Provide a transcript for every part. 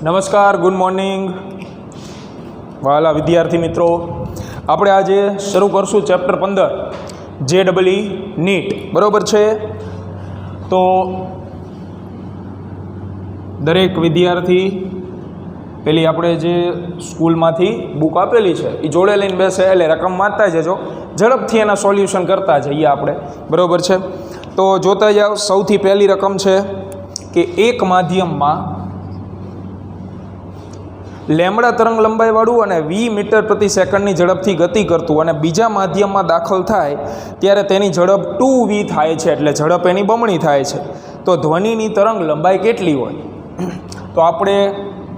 નમસ્કાર, good morning વાલા વિદ્યાર્થી મિત્રો. આપણે આજે શરૂ કરશું ચેપ્ટર 15 JEE નીટ. બરાબર છે? તો દરેક વિદ્યાર્થી પેલી આપણે જે સ્કૂલમાંથી બુક આપેલી છે એ જોડે લઈને બેસે, એટલે રકમ વાંચતા જજો, ઝડપથી એના સોલ્યુશન કરતા જઈએ આપણે. બરાબર છે? તો જોતા જાઓ. સૌથી પહેલી રકમ છે કે એક માધ્યમમાં લેમ્બડા તરંગ લંબાઈવાળું અને 20 મીટર પ્રતિ સેકન્ડની ઝડપથી ગતિ કરતું અને બીજા માધ્યમમાં દાખલ થાય ત્યારે તેની ઝડપ 2v થાય છે, એટલે ઝડપ એની બમણી થાય છે. તો ધ્વનિની તરંગ લંબાઈ કેટલી હોય? તો આપણે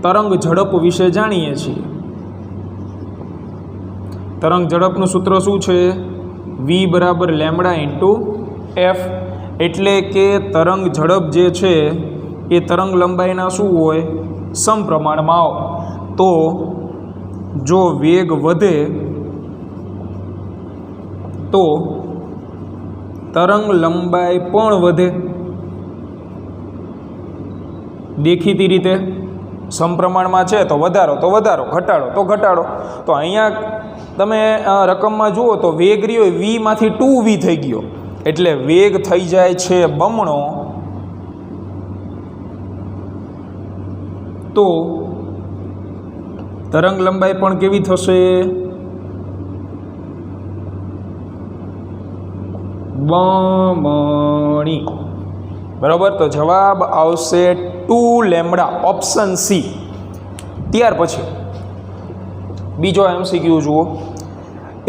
તરંગ ઝડપ વિશે જાણીએ છીએ. તરંગ ઝડપનું સૂત્ર શું છે? v બરાબર લેમ્બડા ઇન્ટુ f. એટલે કે તરંગ ઝડપ જે છે એ તરંગ લંબાઈના શું હોય? સમપ્રમાણમાં હોય. તો જો વેગ વધે તો તરંગ લંબાઈ પણ વધે. દેખીતી રીતે સમપ્રમાણમાં છે તો વધારો તો વધારો, ઘટાડો તો ઘટાડો. તો અહીંયા તમે રકમમાં જુઓ તો વેગ રહ્યો v માંથી 2v થઈ ગયો, એટલે વેગ થઈ જાય છે બમણો. તો તરંગ લંબાઈ પણ કેવી થશે? બમણી. બરાબર? તો જવાબ આવશે 2 લેમ્બડા, ઓપ્શન સી. ત્યાર પછી બીજો MCQ જુઓ.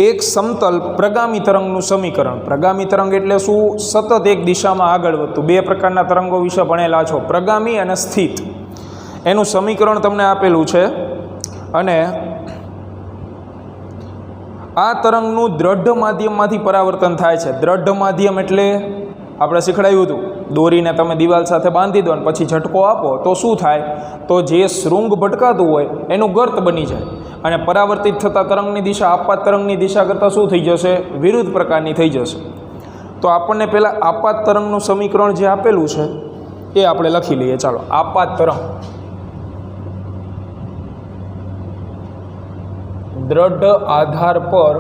એક સમતલ પ્રગામી તરંગનું સમીકરણ. પ્રગામી તરંગ એટલે શું? સતત એક દિશામાં આગળ વધતું. બે પ્રકારના તરંગો વિશે ભણેલા છો, પ્રગામી અને સ્થિત. એનું સમીકરણ તમને આપેલું છે. અને આ તરંગનું દ્રઢ માધ્યમમાંથી પરાવર્તન થાય છે. દ્રઢ માધ્યમ એટલે આપણે શીખડાયું હતું, દોરીને તમે દિવાલ સાથે બાંધી દો અને પછી ઝટકો આપો તો શું થાય? તો જે શૃંગ ભટકાતું હોય એનું ગર્ત બની જાય અને પરાવર્તિત થતા તરંગની દિશા આપાત તરંગની દિશા કરતાં શું થઈ જશે? વિરુદ્ધ પ્રકારની થઈ જશે. તો આપણને પહેલાં આપાત તરંગનું સમીકરણ જે આપેલું છે એ આપણે લખી લઈએ. ચાલો, આપાત તરંગ. દ્રઢ આધાર પર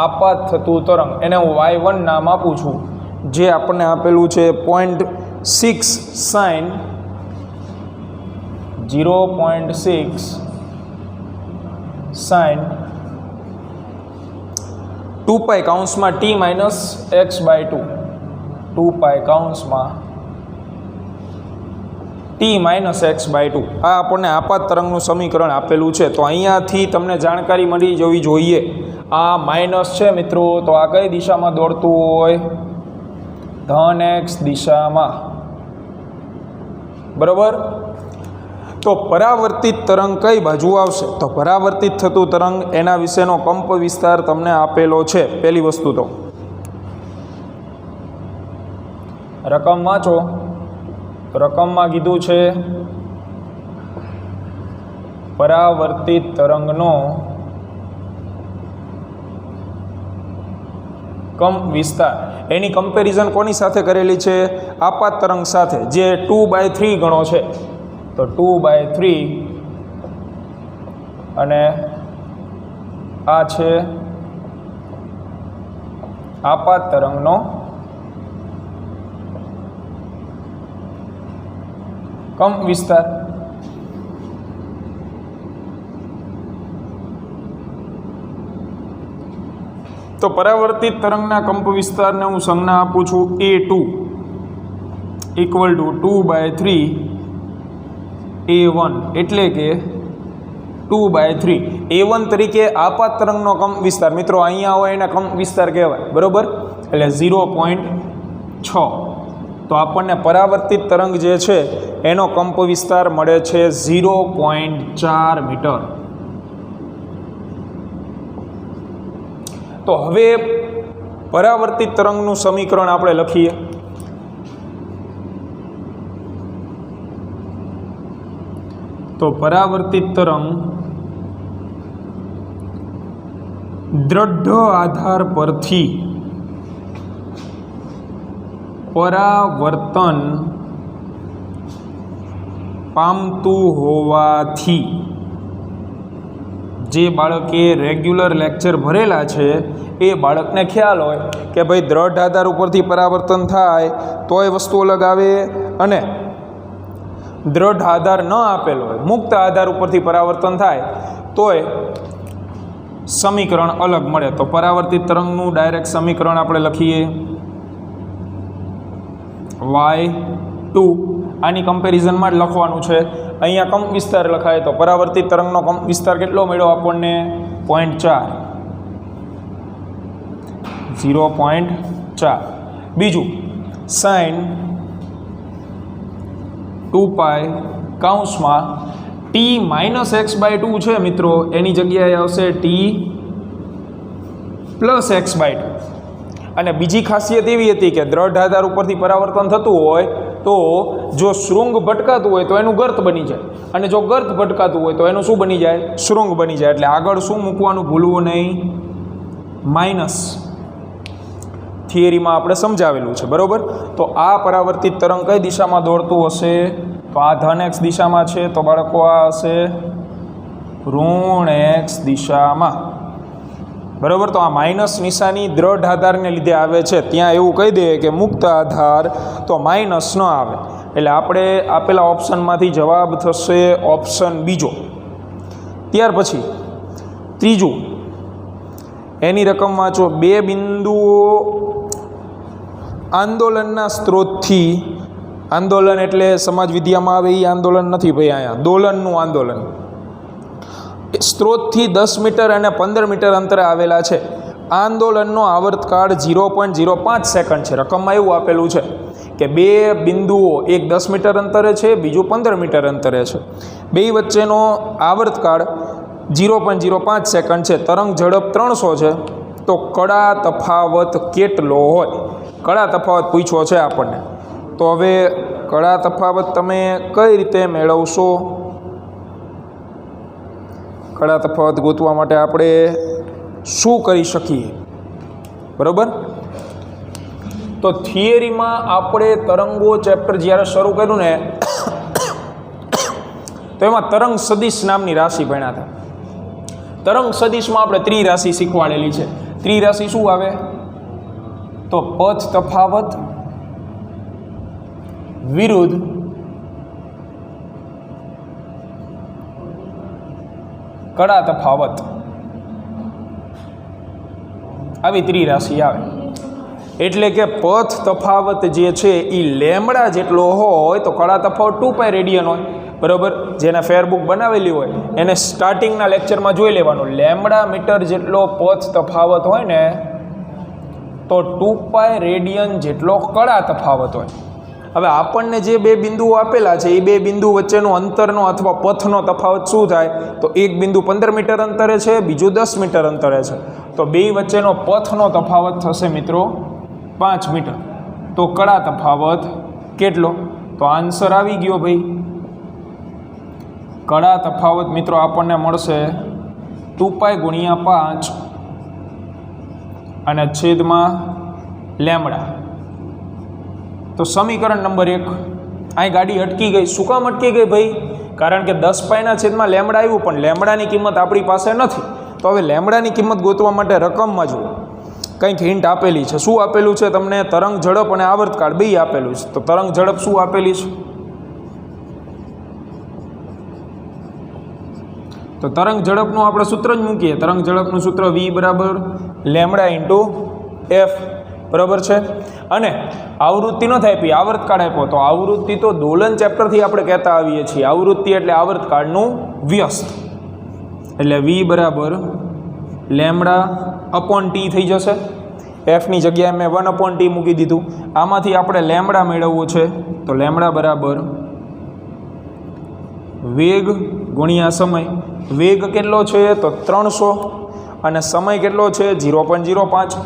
આપાત થતું તરંગ, એને હું y1 નામ આપું છું, જે આપણને આપેલું છે 0.6 sin 0.6 sin 2π કૌંસમાં t માઇનસ x/2, 2π કૌંસમાં t માઇનસ x/2. આ આપણને આપાત તરંગનું સમીકરણ આપેલું છે. તો અહીંયાથી તમને જાણકારી મળી જવી જોઈએ. આ માઇનસ છે મિત્રો, તો આ કઈ દિશામાં દોડતું હોય? ધન x દિશામાં. બરાબર? તો પરાવર્તિત તરંગ કઈ બાજુ આવશે? તો પરાવર્તિત થતું તરંગ, એના વિશેનો કંપ વિસ્તાર તમને આપેલો છે. પહેલી વસ્તુ તો રકમ વાંચો. રકમમાં કીધું છે પરાવર્તિત તરંગનો કંપ વિસ્તાર. એની કમ્પેરિઝન કોની સાથે કરેલી છે? આપાત તરંગ સાથે, જે 2/3 ગણો છે. તો 2/3 અને આ છે આપાત તરંગનો કંપ વિસ્તાર. તો પરાવર્તિત તરંગના કંપ વિસ્તારને હું સંજ્ઞા આપું છું A2 = 2/3 A1, એટલે કે 2/3 A1 તરીકે આપાત તરંગનો કંપ વિસ્તાર. મિત્રો અહીંયા હોય એને કંપ વિસ્તાર કહેવાય. બરાબર? એટલે 0.6. તો આપણને પરાવર્તિત તરંગ જે છે એનો કંપ વિસ્તાર મળે છે 0.4 મીટર. તો હવે પરાવર્તિત તરંગનું સમીકરણ આપણે લખીએ. તો પરાવર્તિત તરંગ દ્રઢ આધાર પરથી પરાવર્તન પામતું હોવાથી જે બાળકે રેગ્યુલર લેક્ચર ભરેલા છે એ બાળકને ખ્યાલ હોય કે ભાઈ દ્રઢ આધાર ઉપરથી પરાવર્તન થાય તો એ વસ્તુ અલગ આવે, અને દ્રઢ આધાર ન આપેલો હોય, મુક્ત આધાર ઉપરથી પરાવર્તન થાય તોય સમીકરણ અલગ મળે. તો પરાવર્તિત તરંગનું ડાયરેક્ટ સમીકરણ આપણે લખીએ y2. આની કમ્પેરિઝનમાં જ લખવાનું છે. અહીંયા કંપ વિસ્તાર લખાય તો પરાવર્તિત તરંગનો કંપ વિસ્તાર કેટલો મળ્યો આપણને? 0.4. બીજું સાઇન 2π કૌંસમાં t -x/2 છે મિત્રો, એની જગ્યાએ આવશે t +x/2. અને બીજી ખાસિયત એવી હતી કે દ્રઢ આધાર ઉપરથી પરાવર્તન થતું હોય તો જો શૃંગ ભટકાતું હોય તો એનું ગર્ત બની જાય, અને જો ગર્ત ભટકાતું હોય તો એનું શું બની જાય? શૃંગ બની જાય. એટલે આગળ શું મૂકવાનું ભૂલવું નહીં? માઇનસ. થિયરીમાં આપણે સમજાવેલું છે, બરાબર. તો આ પરાવર્તિત તરંગ કઈ દિશામાં દોડતું હશે? તો આ ધન x દિશામાં છે, તો બાળકો આ હશે ઋણ x દિશામાં, બરાબર. તો આ માઇનસ નિશાની દ્રઢ આધારને લીધે આવે છે. ત્યાં એવું કહી દે કે મુક્ત આધાર તો માઇનસ ન આવે. એટલે આપણે આપેલા ઓપ્શનમાંથી જવાબ થશે ઓપ્શન બીજો. ત્યાર પછી ત્રીજું, એની રકમ વાંચો. બે બિંદુઓ આંદોલનના સ્ત્રોતથી, આંદોલન એટલે સમાજ વિદ્યામાં આવે એ આંદોલન નથી ભાઈ, અહીંયા દોલનનું આંદોલન, સ્ત્રોતથી 10 મીટર અને 15 મીટર અંતરે આવેલા છે. આંદોલનનો આવર્તકાળ 0.05 સેકન્ડ છે. રકમમાં એવું આપેલું છે કે બે બિંદુઓ, એક 10 મીટર અંતરે છે, બીજું 15 મીટર અંતરે છે. બે વચ્ચેનો આવર્તકાળ 0.05 સેકન્ડ છે. તરંગ ઝડપ 300 છે. તો કળા તફાવત કેટલો હોય? કળા તફાવત પૂછ્યો છે આપણને. તો હવે કળા તફાવત તમે કઈ રીતે મેળવશો? કળા તફાવત ગોતવા માટે આપણે શું કરી શકીએ? બરાબર. તો થિયરીમાં આપણે તરંગો ચેપ્ટર જ્યારે શરૂ કર્યું ને તો એમાં તરંગ સદિશ નામની રાશિ ભણ્યા હતા. તરંગ સદિશમાં આપણે ત્રિરાશિ શીખવાડેલી છે. ત્રિરાશિ શું આવે? તો પથ તફાવત વિરુદ્ધ કળા તફાવત, આવી ત્રિરાશિ આવે. એટલે કે પથ તફાવત જે છે એ લેમડા જેટલો હોય તો કળા તફાવત 2π રેડિયન હોય, બરાબર. જેને ફેરબુક બનાવેલી હોય એને સ્ટાર્ટિંગના લેક્ચરમાં જોઈ લેવાનું. લેમડા મીટર જેટલો પથ તફાવત હોય ને તો 2π રેડિયન જેટલો કળા તફાવત હોય. હવે આપણને જે બે બિંદુઓ આપેલા છે એ બે બિંદુ વચ્ચેનો અંતરનો અથવા પથનો તફાવત શું થાય? તો એક બિંદુ 15 મીટર અંતરે છે, બીજું 10 મીટર અંતરે છે. તો બે વચ્ચેનો પથનો તફાવત થશે મિત્રો 5 મીટર. તો કળા તફાવત કેટલો? તો આન્સર આવી ગયો ભાઈ. કળા તફાવત મિત્રો આપણને મળશે 2π × 5 અને છેદમાં લેમડા. તો સમીકરણ નંબર 1. અહીં ગાડી અટકી ગઈ. શું કામ અટકી ગઈ ભાઈ? કારણ કે 10πના છેદમાં લેમડા આવ્યું, પણ લેમડાની કિંમત આપણી પાસે નથી. તો હવે લેમડાની કિંમત ગોતવા માટે રકમમાં જુઓ, કંઈક હિન્ટ આપેલી છે. શું આપેલું છે તમને? તરંગ ઝડપ અને આવર્તકાળ બે આપેલું છે. તો તરંગ ઝડપ શું આપેલી છે? તો તરંગ ઝડપનું આપણે સૂત્ર જ મૂકીએ. તરંગ ઝડપનું સૂત્ર v = લેમડા × f, બરાબર છે. અને આવૃત્તિ ન થાય પી, આવર્તકાળ આપ્યો. તો આવૃત્તિ તો દોલન ચેપ્ટરથી આપણે કહેતા આવીએ છીએ. આવૃત્તિ એટલે આવર્તકાળનું વ્યસ્ત. એટલે v = λ/t થઈ જશે. એફની જગ્યાએ મેં 1/t મૂકી દીધું. આમાંથી આપણે લેમડા મેળવવું છે. તો લેમડા બરાબર વેગ ગુણ્યા સમય. વેગ કેટલો છે? તો 300 અને સમય કેટલો છે? 0.05.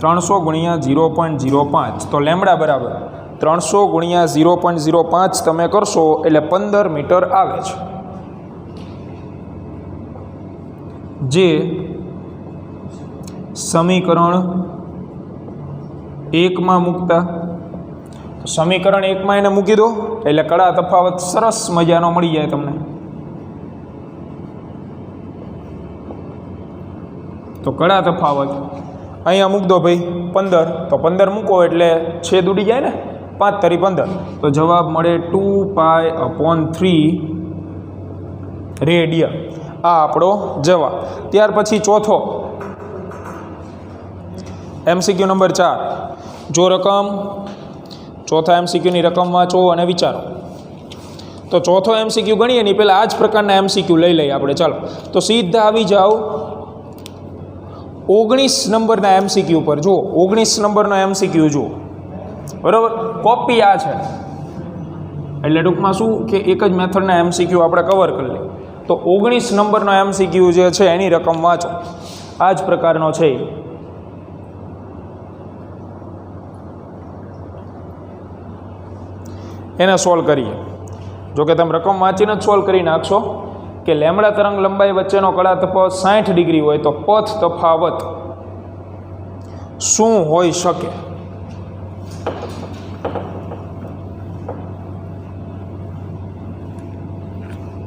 300 × 0.05. તો લેમડા બરાબર 300 × 0.05 તમે કરશો એટલે 15 મીટર આવે છે. જે સમીકરણ 1માં મૂકતા સમીકરણ 1માં એને મૂકી દો એટલે કડા તફાવત સરસ મજાનો મળી જાય તમને. તો કડા તફાવત અહીંયા મૂક દો ભાઈ 15, તો 15 મૂકો એટલે છેદ ઉડી જાય ને, 5 તરી 15, તો જવાબ મળે 2π/3 રેડિયન. આ આપણો જવાબ. ત્યાર પછી ચોથો MCQ નંબર 4. જો રકમ, ચોથા MCQની રકમ વાંચો અને વિચારો. તો ચોથો MCQ ગણીએ નહીં, પહેલાં આ જ પ્રકારના MCQ લઈ લઈએ આપણે. ચાલો તો સીધા આવી જાઓ 19 નંબરના MCQ પર. જુઓ 19 નંબરનો MCQ જુઓ, બરાબર. કોપી આ છે એટલે ટૂંકમાં શું કે એક જ મેથડના MCQ આપણે કવર કરી લઈએ. તો 19 નંબરનો MCQ જે છે એની રકમ વાંચો. આ જ પ્રકારનો છે, એને સોલ્વ કરીએ. જો કે તમે રકમ વાંચીને જ સોલ્વ કરી નાખશો કે લેમડા તરંગ લંબાઈ વચ્ચેનો કડા તફાવત 60 ડિગ્રી હોય તો પથ તફાવત શું હોઈ શકે?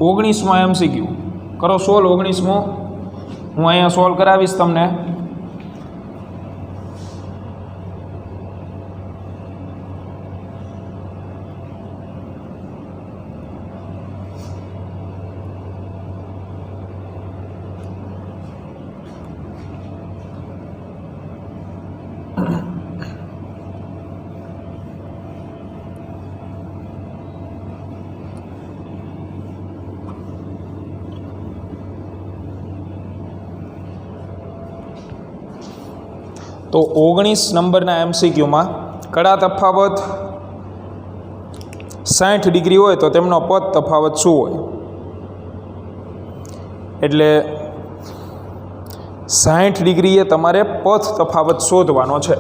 ઓગણીસમો MCQ કરો સોલ્વ. 19મો હું અહીંયા સોલ્વ કરાવીશ તમને. તો 19 નંબરના MCQમાં કડા તફાવત 60 ડિગ્રી હોય તો તેમનો પથ તફાવત શું હોય? એટલે 60 ડિગ્રીએ તમારે પથ તફાવત શોધવાનો છે.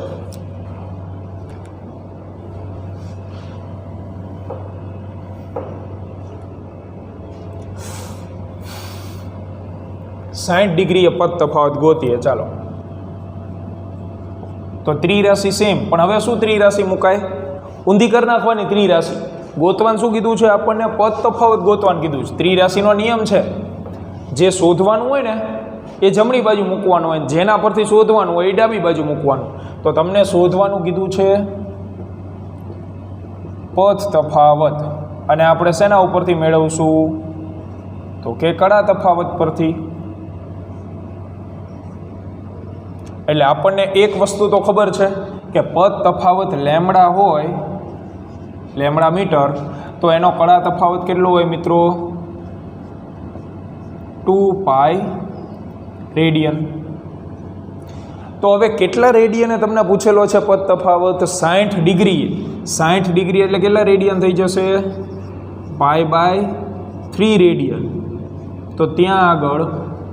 સાઠ ડિગ્રીએ પથ તફાવત ગોતીએ. ચાલો તો ત્રિરાશિ સેમ, પણ હવે શું ત્રિરાશિ મુકાય? ઊંધી કરી નાખવાની ત્રિરાશિ. ગોતવાનું શું કીધું છે આપણને? પદ તફાવત ગોતવાનું કીધું છે. ત્રિરાશિનો નિયમ છે જે શોધવાનું હોય ને એ જમણી બાજુ મૂકવાનું હોય, જેના પરથી શોધવાનું હોય એ ડાબી બાજુ મૂકવાનું. તો તમને શોધવાનું કીધું છે પથ તફાવત, અને આપણે શેના ઉપરથી મેળવશું? તો કે કડા તફાવત પરથી. એટલે આપણને એક વસ્તુ તો ખબર છે કે પદ તફાવત લેમડા હોય, લેમડા મીટર, તો એનો કડા તફાવત કેટલો હોય મિત્રો? 2π રેડિયન. તો હવે કેટલા રેડિયને તમને પૂછેલો છે પદ તફાવત? 60 ડિગ્રી. 60 ડિગ્રી એટલે કેટલા રેડિયન થઈ જશે? π/3 રેડિયન. તો ત્યાં આગળ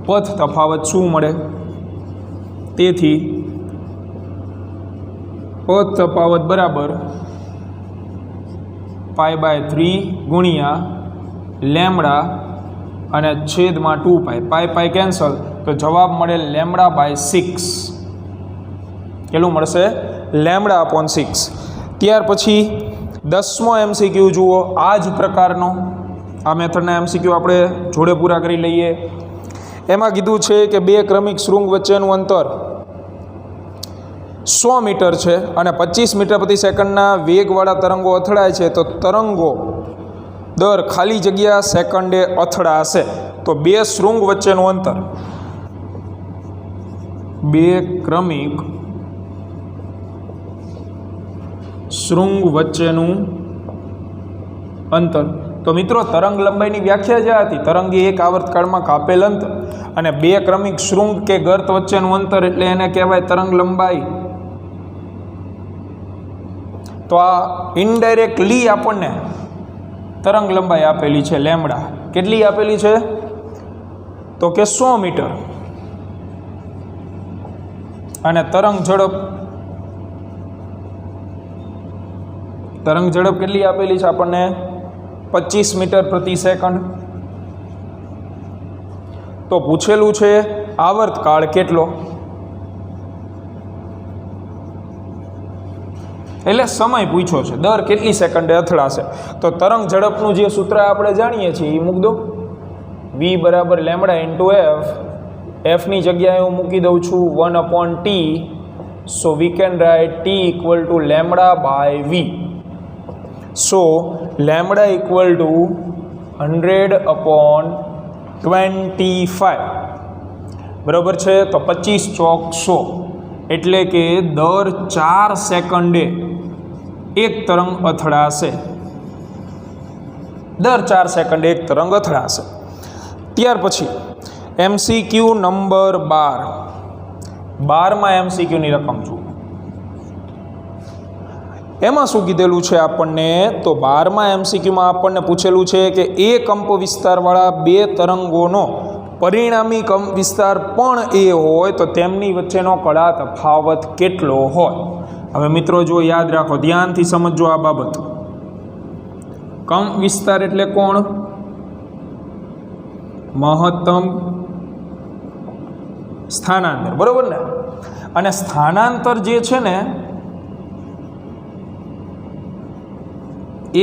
પદ તફાવત શું મળે? તેથી પદ તફાવત બરાબર π/3 ગુણ્યા લેમડા અને છેદમાં 2π. π કેન્સલ, તો જવાબ મળે λ/6. કેટલું મળશે? λ/6. ત્યાર પછી 10મો MCQ જુઓ. આ જ પ્રકારનો આ મેથડના MCQ આપણે જોડે પૂરા કરી લઈએ. એમાં કીધું છે કે બે ક્રમિક શૃંગ વચ્ચેનું અંતર 100 મીટર છે અને 25 મીટર પ્રતિ સેકન્ડના વેગવાળા તરંગો અથડાય છે, તો તરંગો દર ખાલી જગ્યા સેકન્ડે અથડાશે. તો બે શૃંગ વચ્ચેનું અંતર, બે ક્રમિક શૃંગ વચ્ચેનું અંતર. તો મિત્રો તરંગ લંબાઈની વ્યાખ્યા જે હતી, તરંગ એ એક આવર્તકાળમાં કાપેલ અંતર, અને બે ક્રમિક શૃંગ કે ગર્ત વચ્ચેનું અંતર એટલે એને કહેવાય તરંગ લંબાઈ. તો આ ઇનડાયરેક્ટલી આપણને તરંગ લંબાઈ આપેલી છે લેમડા. કેટલી આપેલી છે? તો કે 100 મીટર. અને તરંગ ઝડપ કેટલી આપેલી છે આપણને? 25 મીટર પ્રતિ સેકન્ડ. તો પૂછેલું છે આવર્તકાળ કેટલો? એટલે સમય પૂછ્યો છે, દર કેટલી સેકન્ડે અથડાશે. તો તરંગ ઝડપનું જે સૂત્ર આપણે જાણીએ છીએ એ મૂક દો. v બરાબર લેમડા ઇન્ટુ એફ. એફની જગ્યાએ હું મૂકી દઉં છું 1/t. So we can write t equal to lambda by v. So lambda equal to 100/25. બરાબર છે. તો 25 ચોક 100 એટલે કે દર 4 સેકન્ડે એક તરંગ અથડાશે. દર 4 સેકન્ડે એક તરંગ અથડાશે. ત્યાર પછી MCQ નંબર 12. 12માં MCQની રકમ જુઓ. એમાં શું કીધેલું છે આપણને? તો 12માં MCQમાં આપણને પૂછેલું છે કે એ કંપ વિસ્તારવાળા બે તરંગોનો પરિણામી કંપ વિસ્તાર પણ એ હોય તો તેમની વચ્ચેનો કળા તફાવત કેટલો હોય. હવે મિત્રો જો યાદ રાખો, ધ્યાનથી સમજો આ બાબત. કંપ વિસ્તાર એટલે કોણ? મહત્તમ સ્થાનાંતર, બરોબર ને? અને સ્થાનાંતર જે છે ને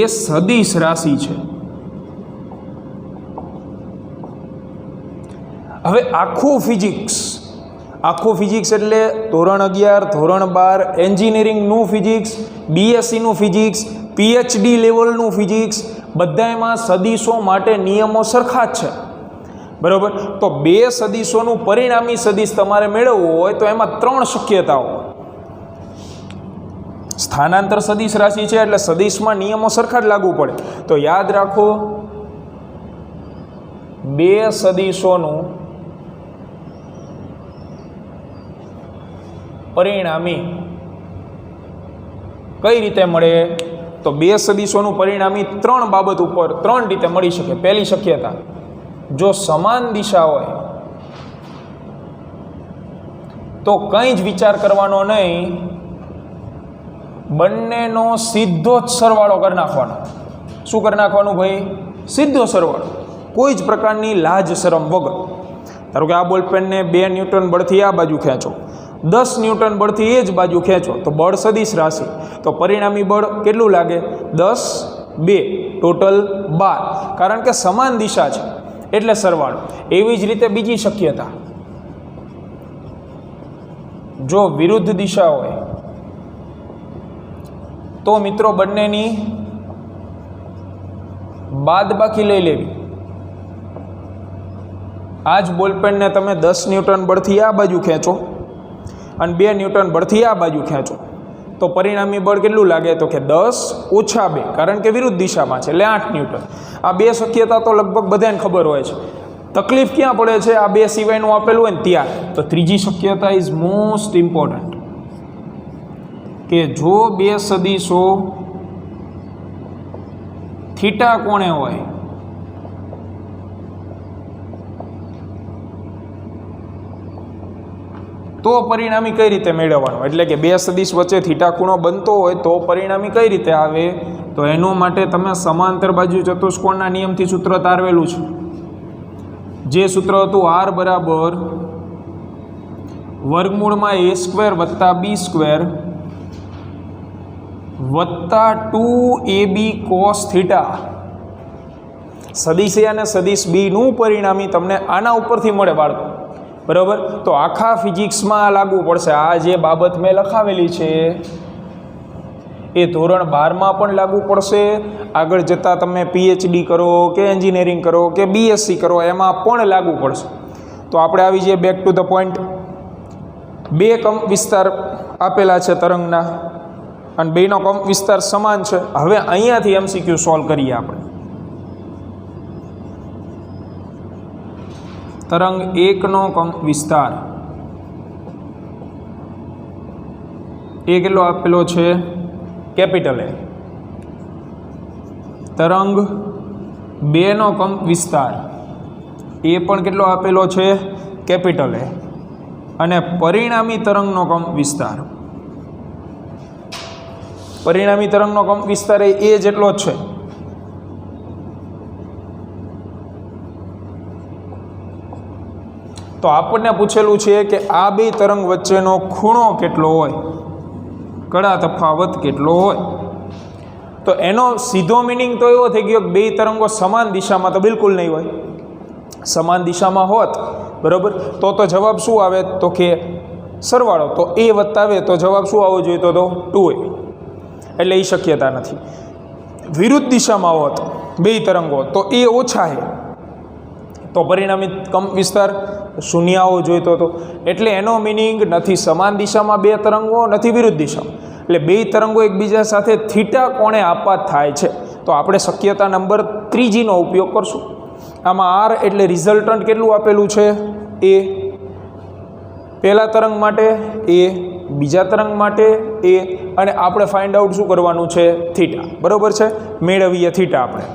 એ સદિશ રાશિ છે. હવે આખું ફિઝિક્સ એટલે ધોરણ 11, ધોરણ 12, એન્જિનિયરિંગનું ફિઝિક્સ, BScનું ફિઝિક્સ, PhD લેવલનું ફિઝિક્સ, બધામાં સદિશો માટે નિયમો સરખા જ છે, બરાબર? તો બે સદિશોનું પરિણામી સદિશ તમારે મેળવવું હોય તો એમાં 3 શક્યતાઓ. સ્થાનાંતર સદિશ રાશિ છે એટલે સદિશમાં નિયમો સરખા જ લાગુ પડે. તો યાદ રાખો, બે સદિશોનું પરિણામી કઈ રીતે મળે? તો બે સદિશોનું પરિણામી 3 બાબત ઉપર 3 રીતે મળી શકે. પહેલી શક્યતા, જો સમાન દિશા હોય તો કંઈ જ વિચાર કરવાનો નહીં, બંનેનો સીધો જ સરવાળો કરી નાખવાનો. શું કરી નાખવાનું ભાઈ? સીધો સરવાળો, કોઈ જ પ્રકારની લાજ શરમ વગર. ધારો કે આ બોલપેનને 2 ન્યૂટન બળથી આ બાજુ ખેંચો, 10 ન્યૂટન બળથી એ જ બાજુ ખેંચો, તો બળ સદિશ રાશિ. તો પરિણામી બળ કેટલું લાગે? 10, 2, ટોટલ 12. કારણ કે સમાન દિશા છે એટલે સરવાળો. એવી જ રીતે બીજી શક્યતા, જો વિરુદ્ધ દિશા હોય તો મિત્રો બંનેની બાદબાકી લઈ લેવી. આ જ બોલપેનને તમે 10 ન્યૂટન બળથી આ બાજુ ખેંચો અને 2 ન્યૂટન બળથી આ બાજુ ખેંચો, તો પરિણામી બળ કેટલું લાગે? તો કે 10 ઓછા 2, કારણ કે વિરુદ્ધ દિશામાં છે એટલે 8 ન્યૂટન. આ બે શક્યતા તો લગભગ બધાને ખબર હોય છે. તકલીફ ક્યાં પડે છે? આ બે સિવાયનું આપેલું હોય ને ત્યાં. તો ત્રીજી શક્યતા ઇઝ મોસ્ટ ઇમ્પોર્ટન્ટ, કે જો બે સદિશો થીટા કોણે હોય તો પરિણામી કઈ રીતે મેળવવાનું? એટલે કે બે સદિશ વચ્ચે થીટા ખૂણો બનતો હોય તો પરિણામી કઈ રીતે આવે? તો એનો માટે તમે સમાંતર બાજુ ચતુષ્કોણના નિયમથી સૂત્ર તારવેલું છે. જે સૂત્ર હતું R બરાબર વર્ગમૂળમાં a² વત્તા b² વત્તા 2ab cos થીટા. સદિશ A અને સદિશ B નું પરિણામી તમને આના ઉપરથી મળે બાળકો, બરાબર? તો આખા ફિઝિક્સમાં લાગુ પડશે. આ જે બાબત મેં લખાવેલી છે એ ધોરણ 12માં પણ લાગુ પડશે. આગળ જતાં તમે PhD કરો કે એન્જિનિયરિંગ કરો કે BSc કરો એમાં પણ લાગુ પડશે. તો આપણે આવી જઈએ બેક ટુ ધ પોઈન્ટ. બે કંપ વિસ્તાર આપેલા છે તરંગના અને બેનો કંપ વિસ્તાર સમાન છે. હવે અહીંયાથી MCQ સોલ્વ કરીએ આપણે. તરંગ 1નો કંપ વિસ્તાર એ કેટલો આપેલો છે? Capital A. તરંગ 2નો કંપ વિસ્તાર એ પણ કેટલો આપેલો છે? Capital A. અને પરિણામી તરંગનો કંપ વિસ્તાર, પરિણામી તરંગનો કંપ વિસ્તાર એ જેટલો જ છે. તો આપણને પૂછેલું છે કે આ બે તરંગ વચ્ચેનો ખૂણો કેટલો હોય? કડા તફાવત કેટલો હોય? તો એનો સીધો મિનિંગ તો એવો થઈ ગયો કે બે તરંગો સમાન દિશામાં તો બિલકુલ નહીં હોય. સમાન દિશામાં હોત બરાબર તો જવાબ શું આવે? તો કે સરવાળો તો એ વત્તા આવે તો જવાબ શું આવવો જોઈએ? તો 2a. એટલે એ શક્યતા નથી. વિરુદ્ધ દિશામાં હોત બે તરંગો તો એ ઓછા છે તો પરિણામી કંપ વિસ્તાર શૂન્ય આવવો જોઈતો હતો. એટલે એનો મિનિંગ નથી સમાન દિશામાં બે તરંગો, નથી વિરુદ્ધ દિશામાં. એટલે બે તરંગો એકબીજા સાથે થીટા કોણે આપાત થાય છે. તો આપણે શક્યતા નંબર 3નો ઉપયોગ કરશું. આમાં આર એટલે રિઝલ્ટન્ટ કેટલું આપેલું છે? એ. પહેલા તરંગ માટે એ, બીજા તરંગ માટે એ, અને આપણે ફાઇન્ડ આઉટ શું કરવાનું છે? થીટા. બરાબર છે? મેળવીએ થીટા આપણે.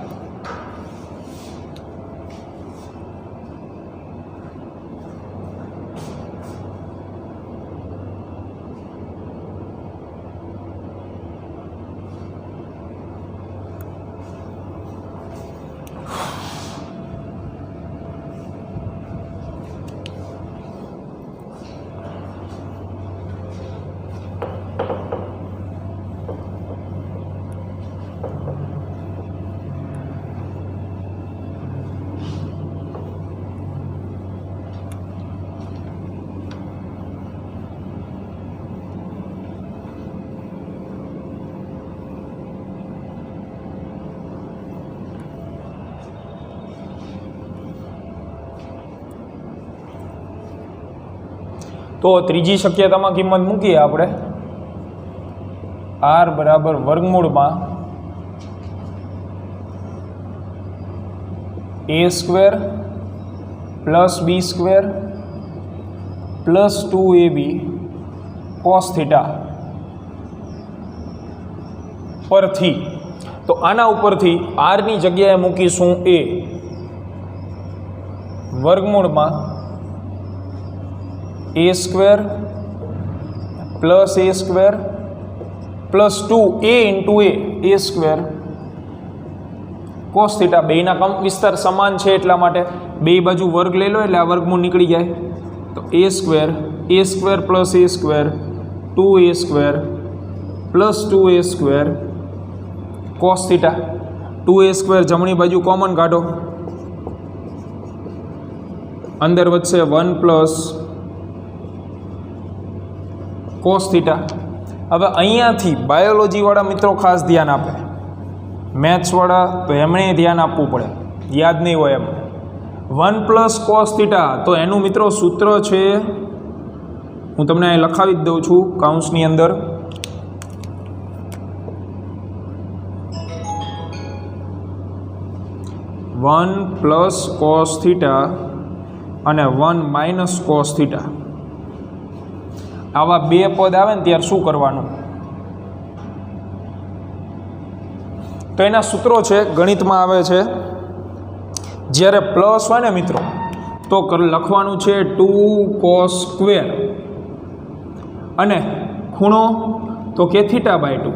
તો ત્રીજી શક્યતામાં કિંમત મૂકીએ આપણે. r બરાબર વર્ગમૂળમાં a² plus b² plus 2ab cos theta પરથી. તો આના ઉપરથી આરની જગ્યાએ મૂકીશું a વર્ગમૂળમાં a² plus a² plus 2a into a² cos theta. બેના કંપ વિસ્તાર સમાન છે એટલા માટે બે બાજુ વર્ગ લઈ લો એટલે આ વર્ગમૂળ નીકળી જાય. તો a² plus a² 2a² plus 2a² cos theta. 2a² જમણી બાજુ કોમન કાઢો, અંદર વધશે 1 પ્લસ કોસ થીટા. હવે અહીંયાથી બાયોલોજીવાળા મિત્રો ખાસ ધ્યાન આપે, મેથ્સવાળા તો એમણે ધ્યાન આપવું પડે, યાદ નહીં હોય એમ. 1 પ્લસ કોસ થીટા તો એનું મિત્રો સૂત્ર છે, હું તમને અહીં લખાવી જ દઉં છું કાઉન્સની અંદર. વન પ્લસ કોસ થીટા અને 1 માઇનસ કોસ થીટા. આવા બે પદ આવે ને ત્યારે શું કરવાનું? તો એના સૂત્રો છે, ગણિતમાં આવે છે, જ્યારે પ્લસ હોય ને મિત્રો તો લખવાનું છે 2 cos સ્ક્વેર અને ખૂણો તો કે θ/2.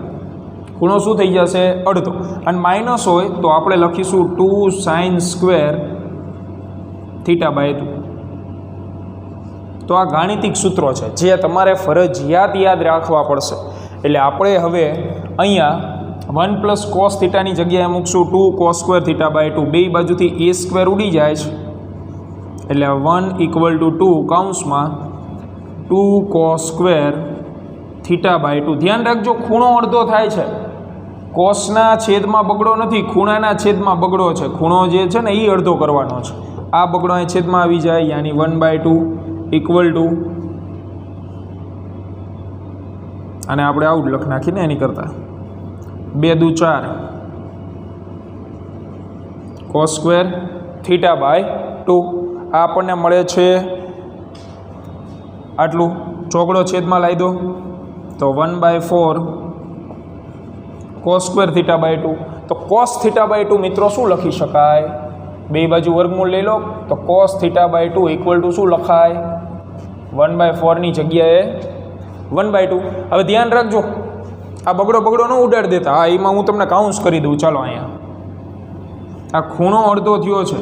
ખૂણો શું થઈ જશે? અડધો. અને માઇનસ હોય તો આપણે લખીશું 2 sin સ્ક્વેર θ/2. તો આ ગાણિતિક સૂત્રો છે જે તમારે ફરજિયાત યાદ રાખવા પડશે. એટલે આપણે હવે અહીંયા 1 પ્લસ કોસ થીટાની જગ્યાએ મૂકશું 2 cos સ્ક્વેર θ/2. બે બાજુથી a² ઉડી જાય છે એટલે 1 = 2 કૌંસમાં 2 cos સ્ક્વેર θ/2. ધ્યાન રાખજો, ખૂણો અડધો થાય છે. કોસના છેદમાં બગડો નથી, ખૂણાના છેદમાં બગડો છે. ખૂણો જે છે ને એ અડધો કરવાનો છે. આ બગડો અહીં છેદમાં આવી જાય, યાની 1/2 = અને આપણે આવું લખ નાખીને એની કરતાં 2 દુ 4 cos સ્ક્વેર θ/2. આ આપણને મળે છે આટલું. ચોકડો છેદમાં લાવી દો તો 1/4 cos સ્ક્વેર θ/2. તો cos θ/2 મિત્રો શું લખી શકાય? બે બાજુ વર્ગમૂળ લઈ લો તો cos θ/2 = શું લખાય? 1/4 ની જગ્યાએ 1/2. હવે ધ્યાન રાખજો, આ બગડો ન ઉડાડી દેતા. હા, એમાં હું તમને કાઉન્સ કરી દઉં. ચાલો, અહીંયા આ ખૂણો અડધો થયો છે.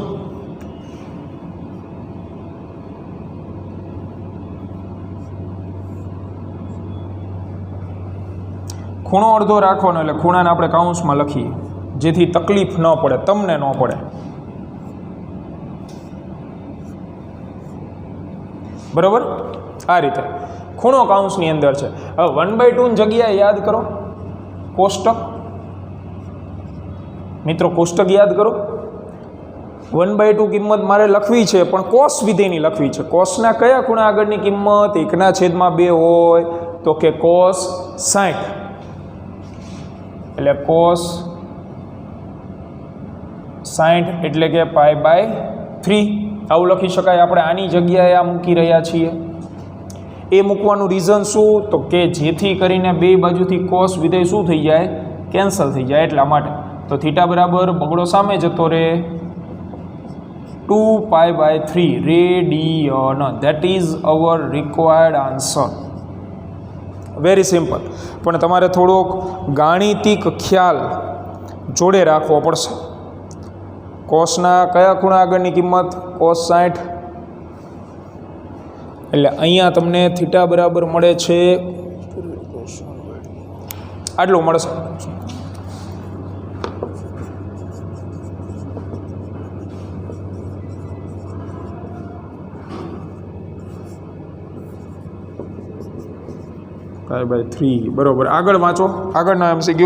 ખૂણો અડધો રાખવાનો એટલે ખૂણાને આપણે કાઉન્સમાં લખીએ જેથી તકલીફ ન પડે, તમને ન પડે. બરાબર? આ રીતે ખૂણો કાઉન્સની અંદર છે. હવે 1/2 ની જગ્યાએ યાદ કરો કોષ્ટક. મિત્રો કોષ્ટક યાદ કરો. 1/2 કિંમત મારે લખવી છે પણ કોસ વિધેયની લખવી છે. કોસના કયા ખૂણા આગળની કિંમત 1/2 હોય તો કે કોસ 60 એટલે કોસ 60 એટલે કે π/3 આવું લખી શકાય. આપણે આની જગ્યાએ આ મૂકી રહ્યા છીએ. એ મૂકવાનું રીઝન શું તો કે જેથી કરીને બે બાજુથી કોસ વિધેય શું થઈ જાય, કેન્સલ થઈ જાય એટલા માટે. તો થીટા બરાબર બગડો સામે જતો રહે 2π/3 radian. That is our required answer. Very simple. પણ તમારે થોડોક ગાણિતિક ખ્યાલ જોડે રાખવો પડશે. કોસના કયા ખૂણા આગળની કિંમત કોસ 60 એટલે અહીંયા તમને થીટા બરાબર મળે છે આટલું મળશે. π/3 બરોબર. આગળ વાંચો આગળના MCQ.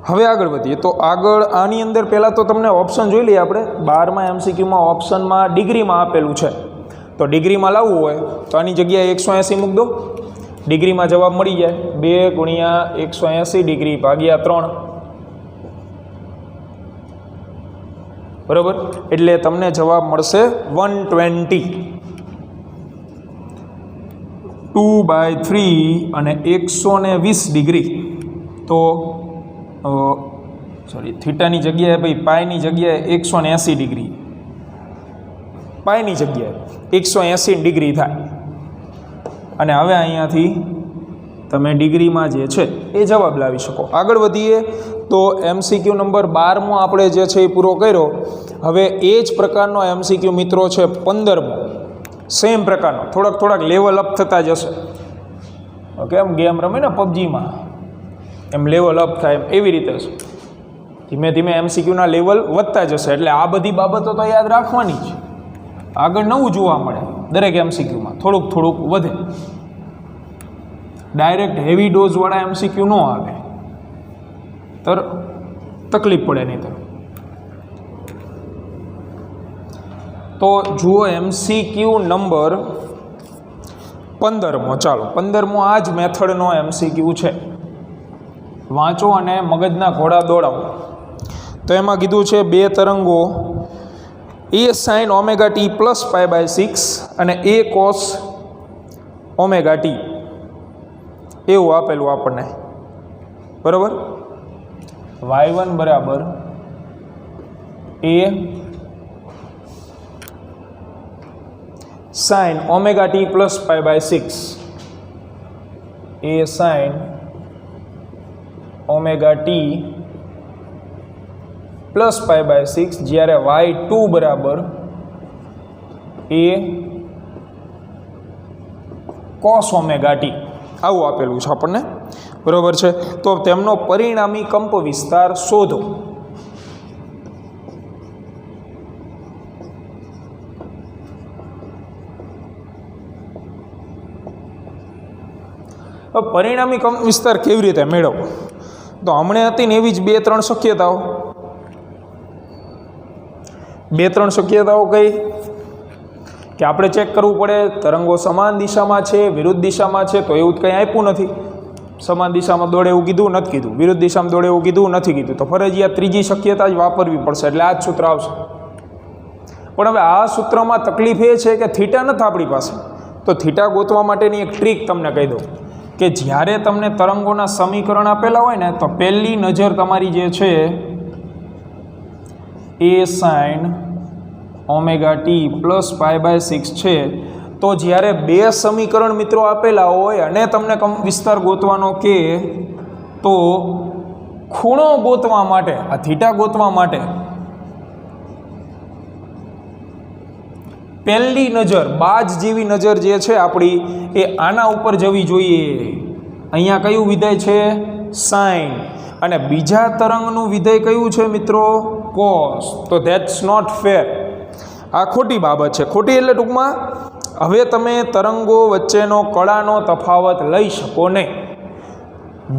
હવે આગળ વધીએ તો આગળ આની અંદર પહેલાં તો તમને ઓપ્શન જોઈ લઈએ આપણે. 12મા MCQમાં ઓપ્શનમાં ડિગ્રીમાં આપેલું છે તો ડિગ્રીમાં લાવવું હોય તો આની જગ્યાએ 180 મૂક દો. ડિગ્રીમાં જવાબ મળી જાય 2 × 180 ડિગ્રી ભાગ્યા 3 બરાબર. એટલે તમને જવાબ મળશે 120. 2/3 અને 120 ડિગ્રી તો સોરી થીટાની જગ્યાએ ભાઈ પાઈની જગ્યાએ 180 ડિગ્રી, પાઈની જગ્યાએ 180 ડિગ્રી થાય. અને હવે અહીંયાથી તમે ડિગ્રીમાં જે છે એ જવાબ લાવી શકો. આગળ વધીએ તો MCQ નંબર 12મો આપણે જે છે એ પૂરો કર્યો. હવે એ જ પ્રકારનો MCQ મિત્રો છે 15મો. સેમ પ્રકારનો, થોડાક લેવલ અપ થતા જશે. ઓકે, એમ ગેમ રમે ને પબજીમાં એમ લેવલ અપ થાય એમ એવી રીતે છે. ધીમે ધીમે MCQના લેવલ વધતા જશે. એટલે આ બધી બાબતો તો યાદ રાખવાની જ. આગળ નવું જોવા મળે દરેક MCQમાં, થોડુંક વધે. ડાયરેક્ટ હેવી ડોઝવાળા MCQ ન આવે તકલીફ પડે નહીં. તો જુઓ MCQ નંબર 15મો. ચાલો 15મો આ જ મેથડનો MCQ છે. વાંચો અને મગજના ઘોડા દોડાવો. તો એમાં કીધું છે બે તરંગો A sin ωt પ્લસ π/6 અને A cos ωt એવું આપેલું આપણને. બરાબર. y1 બરાબર A sin ωt plus π/6 A sin ωt plus π/6 જ્યારે y2 બરાબર A cos ωt આવું આપેલું છે આપણને. બરાબર છે. તો તેમનો પરિણામી કંપ વિસ્તાર શોધો. પરિણામી કંપ વિસ્તાર કેવી રીતે મેળવવો? તો હમણાં હતી ને એવી જ 2-3 શક્યતાઓ. 2-3 શક્યતાઓ કઈ કે આપણે ચેક કરવું પડે તરંગો સમાન દિશામાં છે વિરુદ્ધ દિશામાં છે. તો એવું કંઈ આપ્યું નથી. સમાન દિશામાં દોડે એવું કીધું નથી કીધું, વિરુદ્ધ દિશામાં દોડે એવું કીધું નથી કીધું. તો ફરજિયાત ત્રીજી શક્યતા જ વાપરવી પડશે. એટલે આ જ સૂત્ર આવશે. પણ હવે આ સૂત્રમાં તકલીફ એ છે કે થીટા નથી આપણી પાસે. તો થીટા ગોતવા માટેની એક ટ્રીક તમને કહી દઉં કે જ્યારે તમને તરંગોના સમીકરણ આપેલા હોય ને તો પહેલી નજર તમારી જે છે A sin ωt પ્લસ π/6 છે. તો જ્યારે બે સમીકરણ મિત્રો આપેલા હોય અને તમને કંપ વિસ્તાર ગોતવાનો કે તો ખૂણો ગોતવા માટે, આ થીટા ગોતવા માટે પહેલી નજર બાજ જેવી નજર જે છે આપણી એ આના ઉપર જવી જોઈએ. અહીંયા કયું વિધેય છે? સાઇન. અને બીજા તરંગનું વિધેય કયું છે મિત્રો? કોસ. તો ધેટ્સ નોટ ફેર. આ ખોટી બાબત છે. ખોટી એટલે ટૂંકમાં હવે તમે તરંગો વચ્ચેનો કળાનો તફાવત લઈ શકો નહીં.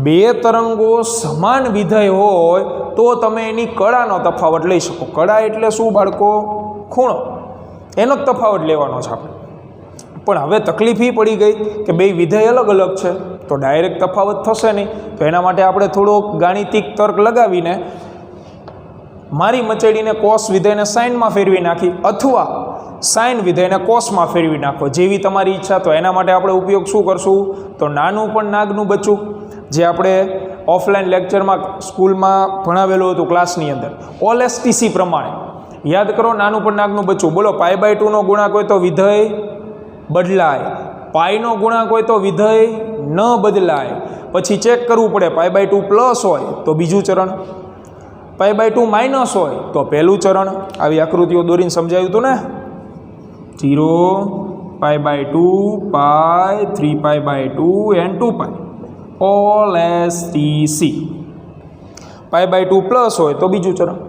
બે તરંગો સમાન વિધેય હોય તો તમે એની કળાનો તફાવત લઈ શકો. કળા એટલે શું બાળકો? ખૂણો. એનો જ તફાવત લેવાનો છે આપણે. પણ હવે તકલીફ એ પડી ગઈ કે બે વિધેય અલગ અલગ છે તો ડાયરેક્ટ તફાવત થશે નહીં. તો એના માટે આપણે થોડોક ગાણિતિક તર્ક લગાવીને મારી મચેડીને કોસ વિધેયને સાઇનમાં ફેરવી નાખી અથવા સાઇન વિધેયને કોસમાં ફેરવી નાખો, જેવી તમારી ઈચ્છા. તો એના માટે આપણે ઉપયોગ શું કરશું? તો નાનું પણ નાગનું બચ્ચું, જે આપણે ઓફલાઈન લેક્ચરમાં સ્કૂલમાં ભણાવેલું હતું ક્લાસની અંદર, OLSTC પ્રમાણે યાદ કરો. નાનું પણ નાગનું બચ્ચું. બોલો, π/2 ગુણાંક હોય તો વિધેય બદલાય, પાઈનો ગુણાંક હોય તો વિધેય ન બદલાય. પછી ચેક કરવું પડે, π/2 પ્લસ હોય તો બીજું ચરણ, π/2 માઇનસ હોય તો પહેલું ચરણ. આવી આકૃતિઓ દોરીને સમજાવ્યું હતું ને. 0, π/2, π, 3π/2 and 2π. OLSTC. π/2 પ્લસ હોય તો બીજું ચરણ,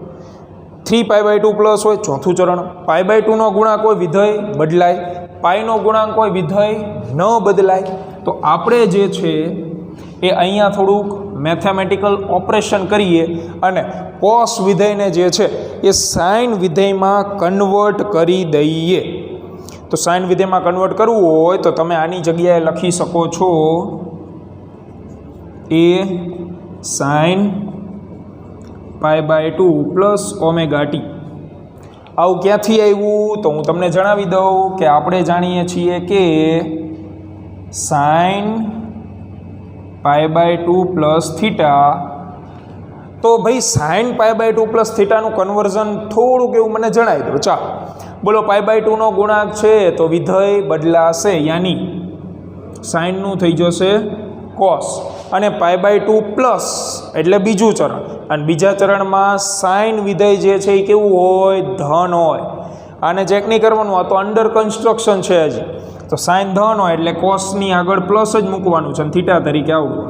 3π/2 પ્લસ હોય ચોથું ચરણ. π/2 નો ગુણાંક હોય વિધેય બદલાય, પાઈનો ગુણાંક હોય વિધેય ન બદલાય. તો આપણે જે છે એ અહીંયા થોડુંક મેથેમેટિકલ ઓપરેશન કરીએ અને કોસ વિધેયને જે છે એ સાઇન વિધેયમાં કન્વર્ટ કરી દઈએ. તો સાઇન વિધેયમાં કન્વર્ટ કરવું હોય તો તમે આની જગ્યાએ લખી શકો છો એ સાઇન π/2 પ્લસ ωt. આવું ક્યાંથી આવ્યું? તો હું તમને જણાવી દઉં કે આપણે જાણીએ છીએ કે સાઇન π/2 પ્લસ થીટા. તો ભાઈ સાઇન π/2 પ્લસ થીટાનું કન્વર્ઝન થોડુંક એવું મને જણાવી દો. ચાલો બોલો, π/2 નો ગુણાંક છે તો વિધેય બદલાશે, યાની સાઇનનું થઈ જશે કોસ. અને π/2 પ્લસ એટલે બીજું ચરણ. અને બીજા ચરણમાં સાઇન વિધેય જે છે એ કેવું હોય? ધન હોય. આને ચેક નહીં કરવાનું, આ તો અંડર કન્સ્ટ્રક્શન છે હજી. તો સાઇન ધન હોય એટલે કોસની આગળ પ્લસ જ મૂકવાનું છે અને થીટા તરીકે આવડવું.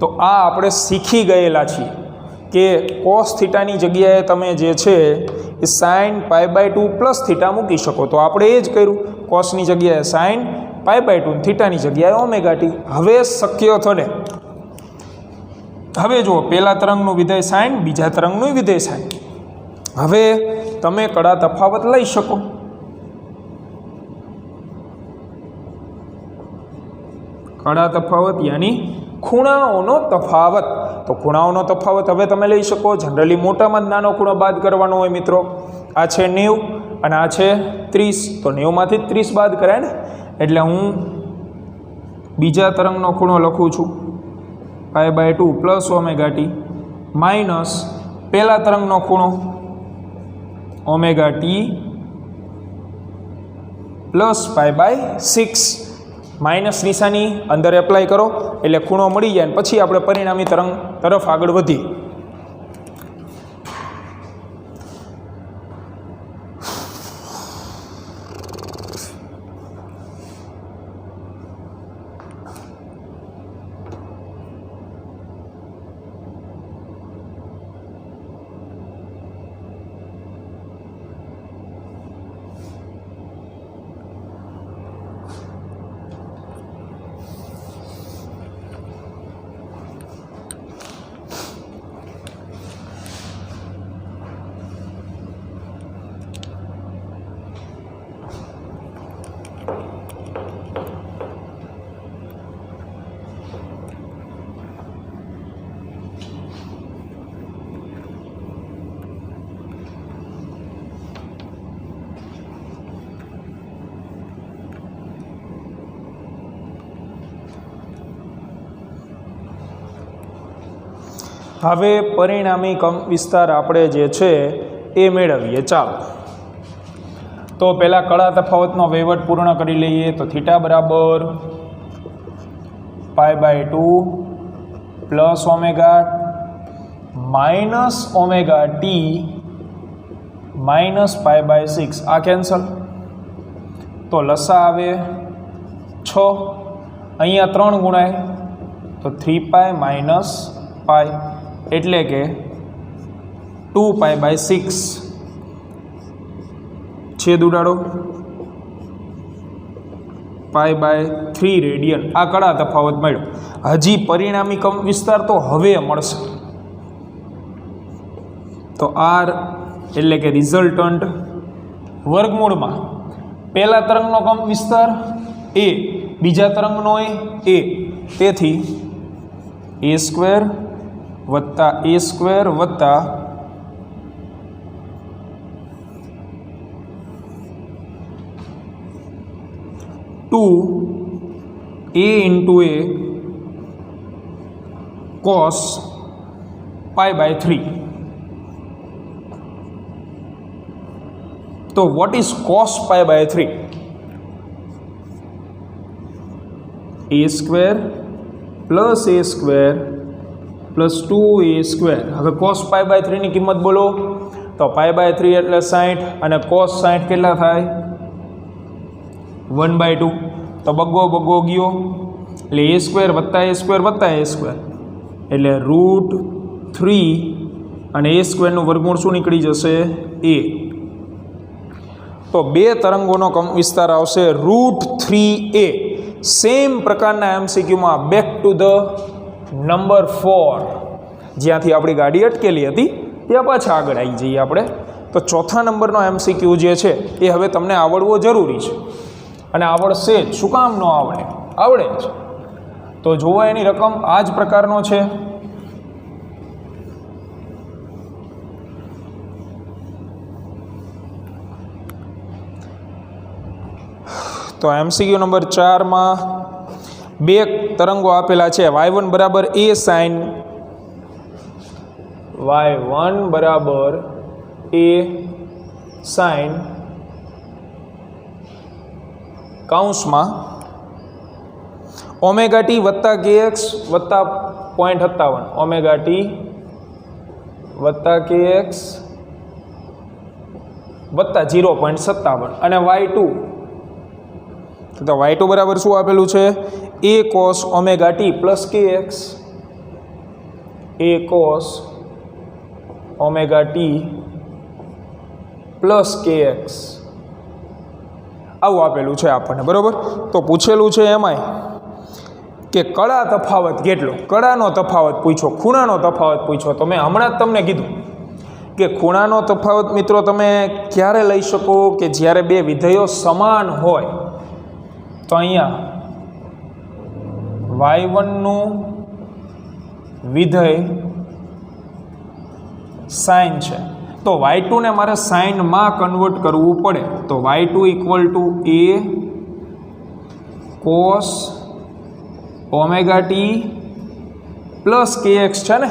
તો આ આપણે શીખી ગયેલા છીએ કે કોસ થીટાની જગ્યાએ તમે જે છે એ સાઇન π/2 પ્લસ થીટા મૂકી શકો. તો આપણે એ જ કર્યું, કોસની જગ્યાએ સાઇન π/2, થીટાની જગ્યાએ ωt. હવે શક્ય થશે. હવે જુઓ, પહેલા તરંગનું વિધેય સાઇન, બીજા તરંગનું વિધેય સાઇન. હવે તમે કડા તફાવત લઈ શકો. કડા તફાવત યાની ખૂણાઓનો તફાવત. તો ખૂણાઓનો તફાવત હવે તમે લઈ શકો. જનરલી મોટામાં જ નાનો ખૂણો બાદ કરવાનો હોય મિત્રો. આ છે 90 અને આ છે 30. તો 90માંથી 30 બાદ કરાય ને. એટલે હું બીજા તરંગનો ખૂણો લખું છું π/2 પ્લસ ωt માઇનસ પહેલા તરંગનો ખૂણો ωt પ્લસ π/6. માઇનસ નિશાની અંદર એપ્લાય કરો એટલે ખૂણો મળી જાય. પછી આપણે પરિણામી તરંગ તરફ આગળ વધીએ. હવે પરિણામી કંપ વિસ્તાર આપણે જે છે એ મેળવીએ. ચાલો તો પહેલાં કળા તફાવતનો વહીવટ પૂર્ણ કરી લઈએ. તો થીટા બરાબર π/2 plus ωt minus ωt minus pi by 6 આ કેન્સલ, તો લસા આવે 6, અહીંયા 3 ગુણાય તો 3 પાઈ માઇનસ પાઈ એટલે કે 2 પાઈ બાય 6 છેદ ઉડાડો પાઈ બાય 3 રેડિયન. આ કડા તફાવત મળ્યો. હજી પરિણામી કંપ વિસ્તાર તો હવે મળશે. તો આર એટલે કે રિઝલ્ટન્ટ વર્ગમૂળમાં પહેલા તરંગનો કંપ વિસ્તાર એ, બીજા તરંગનો એ, તેથી એ સ્ક્વેર વત્તા એ સ્ક્વેર વત્તા 2a into a cos pi by 3. तो what is cos pi by 3? a square plus a square plus 2a square. હવે cos pi by 3 ની કિંમત બોલો તો pi by 3 એટલે 60 અને cos 60 કેટલા થાય 1/2. તો બગો બગો ગયો એટલે a સ્ક્વેર વત્તા a સ્ક્વેર વત્તા a સ્ક્વેર એટલે √3 અને a સ્ક્વેરનું વર્ગમૂળ શું નીકળી જશે a. તો બે તરંગોનો કંપ વિસ્તાર આવશે √3a. સેમ પ્રકારના એમસીક્યુમાં બેક ટુ ધ નંબર 4 જ્યાંથી આપણી ગાડી અટકેલી હતી ત્યાં પાછા આગળ આવી જઈએ આપણે. તો ચોથા નંબરનો એમસીક્યુ જે છે એ હવે તમને આવડવો જરૂરી છે અને આવડશે જ. શું કામ ન આવડે? આવડે જ. તો જુઓ એની રકમ આ જ પ્રકારનો છે. તો એમસીક્યુ નંબર 4માં બે તરંગો આપેલા છે. y1 બરાબર a સાઇન y1 બરાબર a સાઇન કૌંસમાં ઓમેગા ટી વત્તા kx વત્તા 0.57 ઓમેગા ટી વત્તા kx વત્તા 0.57 અને y2 તો y2 બરાબર શું આપેલું છે a cos omega T plus kx a cos omega T plus kx આવું આપેલું છે આપણને. બરાબર. તો પૂછેલું છે એમાંય કે કડા તફાવત કેટલો, કડાનો તફાવત પૂછ્યો, ખૂણાનો તફાવત પૂછ્યો. તો મેં હમણાં જ તમને કીધું કે ખૂણાનો તફાવત મિત્રો તમે ક્યારે લઈ શકો કે જ્યારે બે વિધેયો સમાન હોય. તો અહીંયા y1 નું વિધેય સાઇન છે તો y2 ને મારે સાઇનમાં કન્વર્ટ કરવું પડે. તો y2 equal to a cos omega T plus kx છે ને,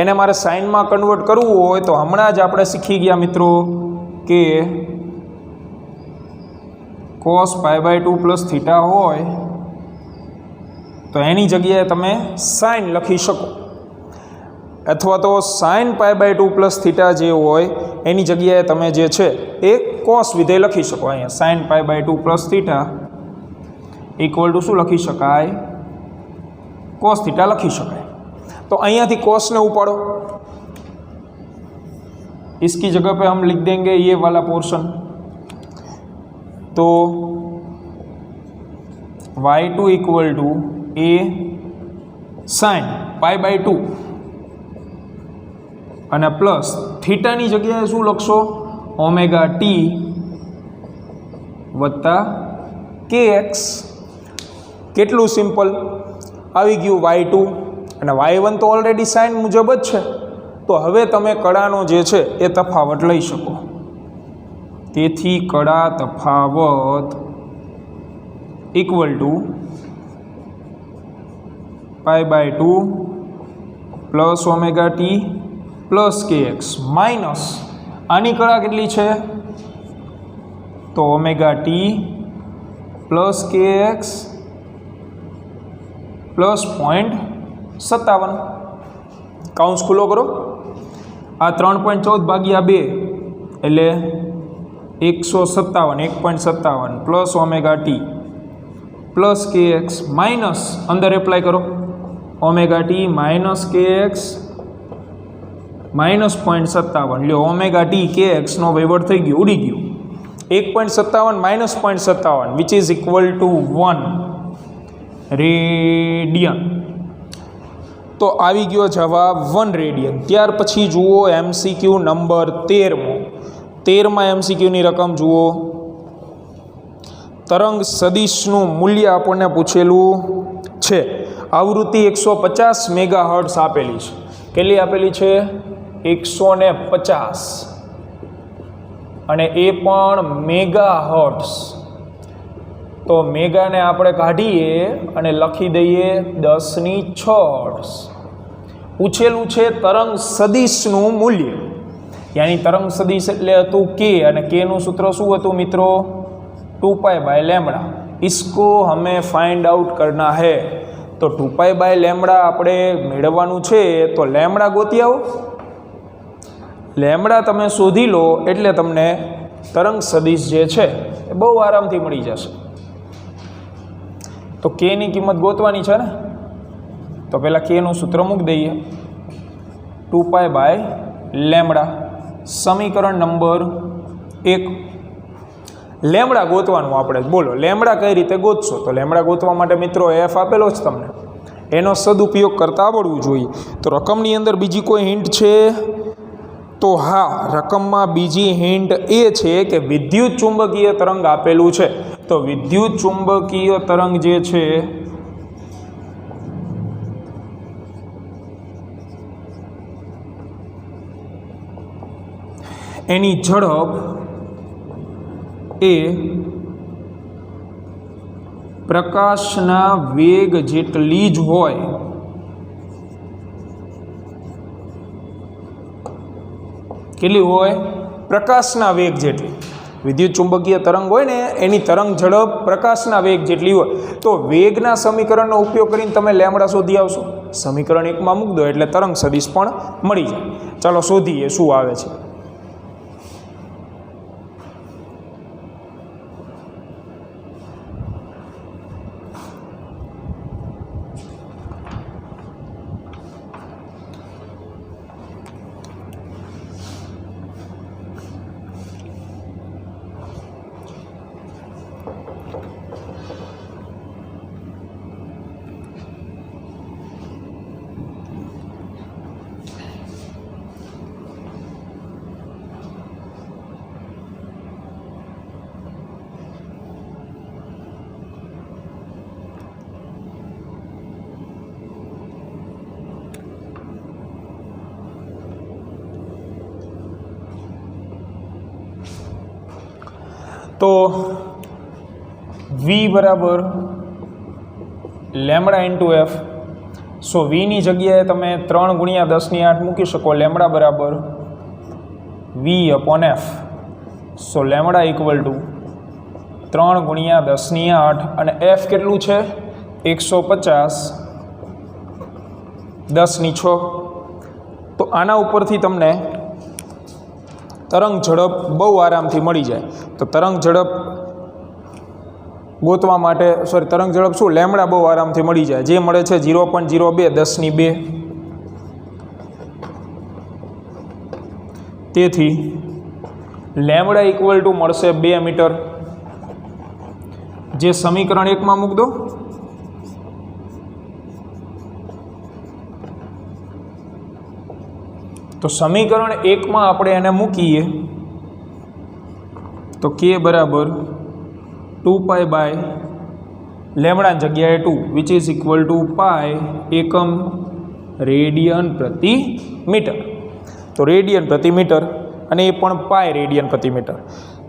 એને મારે સાઇનમાં કન્વર્ટ કરવું હોય તો હમણાં જ આપણે શીખી ગયા મિત્રો કે cos π/2 પ્લસ થીટા હોય તો એની જગ્યાએ તમે સાઇન લખી શકો, અથવા તો સાઇન π/2 પ્લસ થીટા જે હોય એની જગ્યાએ તમે જે છે એ કોસ વિધેય લખી શકો. અહીંયા sine π/2 plus theta equal to શું લખી શકાય કોસ થીટા લખી શકાય. તો અહીંયાથી કોસને ઉપાડો, इसकी जगह पे हम लिख देंगे ये वाला पोर्शन. तो y2 equal to a sign π/2 અને પ્લસ થીટાની જગ્યાએ શું લખશો ઓમેગા ટી વત્તા kx. કેટલું સિમ્પલ આવી ગયું y2 અને y1 તો ઓલરેડી સાઇન મુજબ જ છે. તો હવે તમે કડાનો જે છે એ તફાવત લઈ શકો. તેથી કડા તફાવત equal to π/2 plus omega T plus kx minus આની કડા કેટલી છે તો omega T plus kx plus 0.57. કાઉન્સ ખુલ્લો કરો. આ 3.14 ભાગ્યા 2 એટલે 157 1.57 plus omega T plus K X minus અંદર એપ્લાય કરો omega T minus K X minus 0.57 લ્યો ઓમેગા ટી કે એક્સનો વહીવટ થઈ ગયો, ઉડી ગયું. 1.57 minus 0.57 which is equal two 1 radian. તો આવી ગયો જવાબ 1 રેડિયન. ત્યાર પછી જુઓ MCQ નંબર 13માં MCQની રકમ જુઓ. તરંગ સદિશનું મૂલ્ય આપણને પૂછેલું છે. આવૃત્તિ 150 મેગાહર્ટ્ઝ આપેલી છે. કેટલી આપેલી છે? 150 અને એ પણ મેગાહર્ટ્ઝ. તો મેગાને આપણે કાઢીએ અને લખી દઈએ 10⁶ હર્ટ્ઝ. પૂછેલું છે તરંગ સદિશનું મૂલ્ય, યાની તરંગ સદિશ એટલે હતું કે, અને કેનું સૂત્ર શું હતું મિત્રો? 2π/λ. इसको हमें फाइंड आउट करना है. तो 2π/λ આપણે મેળવવાનું છે, તો લેમડા ગોતી આવો. લેમડા તમે શોધી લો એટલે તમને તરંગ સદિશ જે છે એ બહુ આરામથી મળી જશે. તો કેની કિંમત ગોતવાની છે ને, તો પહેલાં કેનું સૂત્ર મૂકી દઈએ 2π/λ. સમીકરણ નંબર 1. લેમડા ગોતવાનું આપણે. બોલો લેમડા કઈ રીતે ગોતશો? તો લેમડા ગોતવા માટે મિત્રો એફ આપેલો જ તમને, એનો સદુપયોગ કરતા આવડવું જોઈએ. તો રકમની અંદર બીજી કોઈ હિન્ટ છે? તો હા, રકમમાં બીજી હિન્ટ એ છે કે વિદ્યુત ચુંબકીય તરંગ આપેલું છે. તો વિદ્યુત ચુંબકીય તરંગ જે છે એની ઝડપ એ પ્રકાશના વેગ જેટલી જ હોય. કેટલી હોય? પ્રકાશના વેગ જેટલી. વિદ્યુત ચુંબકીય તરંગ હોય ને એની તરંગ ઝડપ પ્રકાશના વેગ જેટલી હોય. તો વેગના સમીકરણનો ઉપયોગ કરીને તમે લેમડા શોધી આવશો. સમીકરણ 1માં મૂક દો એટલે તરંગ સદિશ પણ મળી જાય. ચાલો શોધીએ શું આવે છે. તો V બરાબર લેમડા ઇન્ટુ એફ. સો વીની જગ્યાએ તમે 3 × 10⁸ મૂકી શકો. લેમડા બરાબર V/F. સો લેમડા ઇક્વલ ટુ 3 × 10⁸. અને એફ કેટલું છે? 150 10⁶. તો આના ઉપરથી તમને તરંગ ઝડપ બહુ આરામથી મળી જાય. તો તરંગ ઝડપ ગોતવા માટે તરંગ ઝડપ શું? લેમડા બહુ આરામથી મળી જાય. જે મળે છે 0.02 10⁻². તેથી લેમડા ઇક્વલ ટુ મળશે 2 મીટર. જે સમીકરણ 1માં મૂક દો. તો સમીકરણ 1માં આપણે એને મૂકીએ તો કે બરાબર 2π/λ જગ્યાએ 2 which is equal to pi એકમ રેડિયન પ્રતિ મીટર. તો રેડિયન પ્રતિ મીટર અને એ પણ પાઈ રેડિયન પ્રતિ મીટર.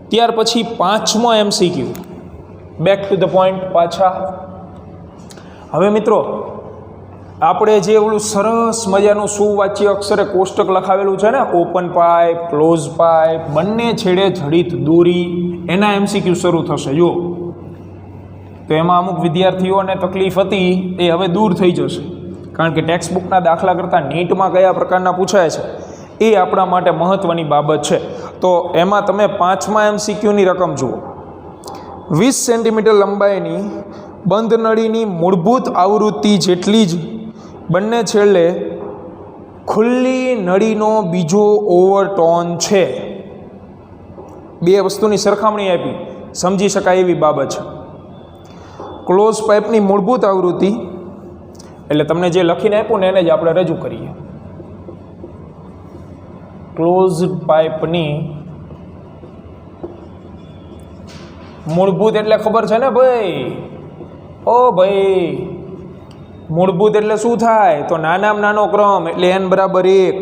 ત્યાર પછી 5મો MCQ. Back to the point પાછા. હવે મિત્રો આપણે જે ઓલું સરસ મજાનું સુવાચ્ય અક્ષરે કોષ્ટક લખાવેલું છે ને, ઓપન પાઇપ ક્લોઝ પાઇપ બંને છેડે જડિત દોરી, એના MCQ શરૂ થશે. જો તો એમાં અમુક વિદ્યાર્થીઓને તકલીફ હતી એ હવે દૂર થઈ જશે, કારણ કે ટેક્સ્ટ બુકના દાખલા કરતાં નીટમાં કયા પ્રકારના પૂછાય છે એ આપણા માટે મહત્ત્વની બાબત છે. તો તો એમાં તમે 5મા MCQની રકમ જુઓ. 20 સેન્ટીમીટર લંબાઈની બંધ નળીની મૂળભૂત આવૃત્તિ જેટલી જ બંને છેડે ખુલ્લી નળીનો બીજો ઓવરટોન છે. બે વસ્તુની સરખામણી આપી, સમજી શકાય એવી બાબત છે. ક્લોઝ પાઇપની મૂળભૂત આવૃત્તિ એટલે તમને જે લખીને આપ્યું ને એને જ આપણે રજૂ કરીએ. ક્લોઝ પાઇપની મૂળભૂત એટલે ખબર છે ને ભાઈ? ઓ ભાઈ, મૂળભૂત એટલે શું થાય? તો નાનામાં નાનો ક્રમ એટલે n બરાબર 1